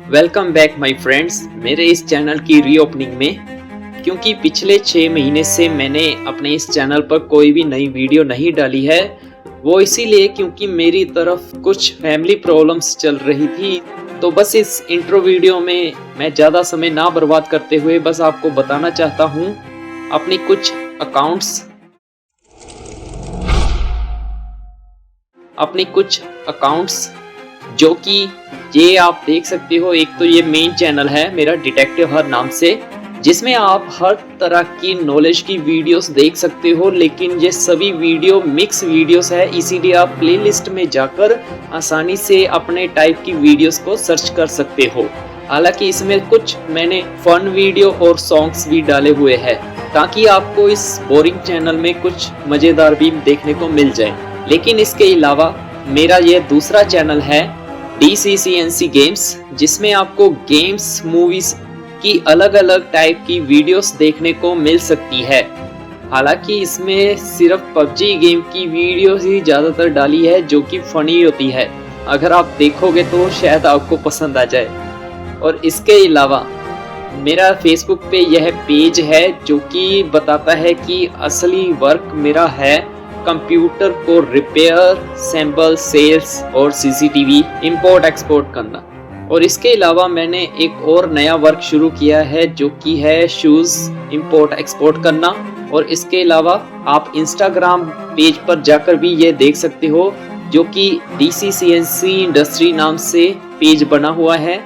Welcome back my friends मेरे इस channel की रीओपनिंग में। क्योंकि पिछले 6 महीने से मैंने अपने इस चैनल पर कोई भी नई वीडियो नहीं डाली है, वो इसीलिए क्योंकि मेरी तरफ कुछ फैमिली प्रॉब्लम्स चल रही थी। तो बस इस इंट्रो वीडियो में मैं ज़्यादा समय ना बर्बाद करते हुए बस आपको बताना चाहता हूँ अपनी कुछ अकाउंट्स जो कि ये आप देख सकते हो। एक तो ये मेन चैनल है मेरा डिटेक्टिव हर नाम से, जिसमें आप हर तरह की नॉलेज की वीडियोस देख सकते हो, लेकिन ये सभी वीडियो मिक्स वीडियोस है, इसीलिए आप प्लेलिस्ट में जाकर आसानी से अपने टाइप की वीडियोस को सर्च कर सकते हो। हालांकि इसमें कुछ मैंने फन वीडियो और सॉन्ग्स भी डाले हुए हैं ताकि आपको इस बोरिंग चैनल में कुछ मज़ेदार भी देखने को मिल जाए। लेकिन इसके अलावा मेरा ये दूसरा चैनल है DCCNC गेम्स, जिसमें आपको गेम्स मूवीज की अलग अलग टाइप की वीडियोस देखने को मिल सकती है। हालांकि इसमें सिर्फ PUBG गेम की वीडियोस ही ज़्यादातर डाली है जो कि फनी होती है। अगर आप देखोगे तो शायद आपको पसंद आ जाए। और इसके अलावा मेरा फेसबुक पे यह पेज है जो कि बताता है कि असली वर्क मेरा है कंप्यूटर को रिपेयर, सैंपल, सेल्स और CCTV इंपोर्ट एक्सपोर्ट करना। और इसके अलावा मैंने एक और नया वर्क शुरू किया है जो कि है शूज़ इंपोर्ट एक्सपोर्ट करना। और इसके अलावा आप इंस्टाग्राम पेज पर जाकर भी ये देख सकते हो जो कि DCCNC इंडस्ट्री नाम से पेज बना हुआ है।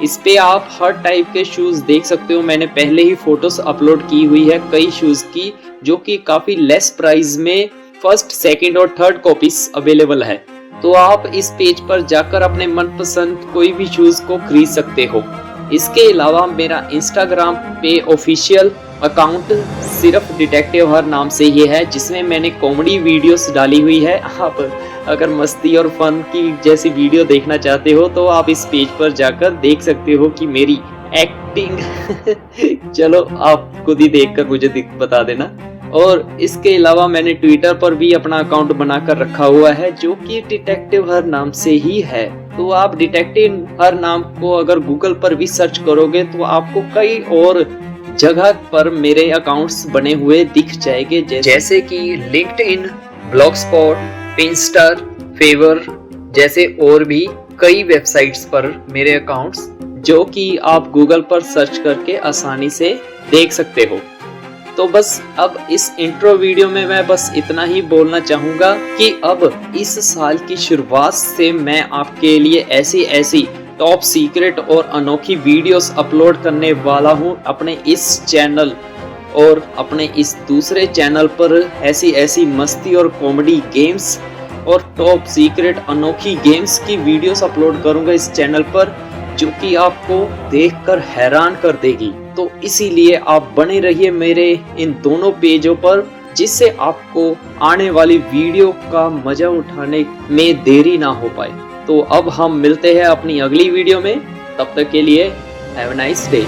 इस पे आप हर टाइप के शूज़ देख सकते हो। मैंने पहले ही फोटोज अपलोड की हुई है कई शूज़ की, जो कि काफ़ी लेस प्राइस में फर्स्ट, सेकंड और थर्ड कॉपीज अवेलेबल है। तो आप इस पेज पर जाकर अपने मनपसंद कोई भी शूज को खरीद सकते हो। इसके अलावा मेरा इंस्टाग्राम पे ऑफिशियल अकाउंट सिर्फ डिटेक्टिव हर नाम से ही है, जिसमें मैंने कॉमेडी वीडियोस डाली हुई है। आप अगर मस्ती और फन की जैसी वीडियो देखना चाहते हो तो आप इस पेज पर जाकर देख सकते हो कि मेरी एक्टिंग चलो आप खुद ही देखकर मुझे बता देना। और इसके अलावा मैंने ट्विटर पर भी अपना अकाउंट बनाकर रखा हुआ है जो कि डिटेक्टिव हर नाम से ही है। तो आप डिटेक्टिव हर नाम को अगर गूगल पर भी सर्च करोगे तो आपको कई और जगह पर मेरे अकाउंट्स बने हुए दिख जाएंगे, जैसे कि लिंक्डइन, ब्लॉगस्पॉट, पिंस्टर, फेवर जैसे और भी कई वेबसाइट्स पर मेरे अकाउंट्स जो कि आप गूगल पर सर्च करके आसानी से देख सकते हो। तो बस अब इस इंट्रो वीडियो में मैं बस इतना ही बोलना चाहूँगा कि अब इस साल की शुरुआत से मैं आपके लिए ऐसी टॉप सीक्रेट और अनोखी वीडियोस अपलोड करने वाला हूँ अपने इस चैनल और अपने इस दूसरे चैनल पर। ऐसी मस्ती और कॉमेडी गेम्स और टॉप सीक्रेट अनोखी गेम्स की वीडियोस अपलोड करूँगा इस चैनल पर, जो कि आपको देखकर हैरान कर देगी। तो इसीलिए आप बने रहिए मेरे इन दोनों पेजों पर, जिससे आपको आने वाली वीडियो का मजा उठाने में देरी ना हो पाए। तो अब हम मिलते हैं अपनी अगली वीडियो में, तब तक के लिए हैव अ नाइस डे।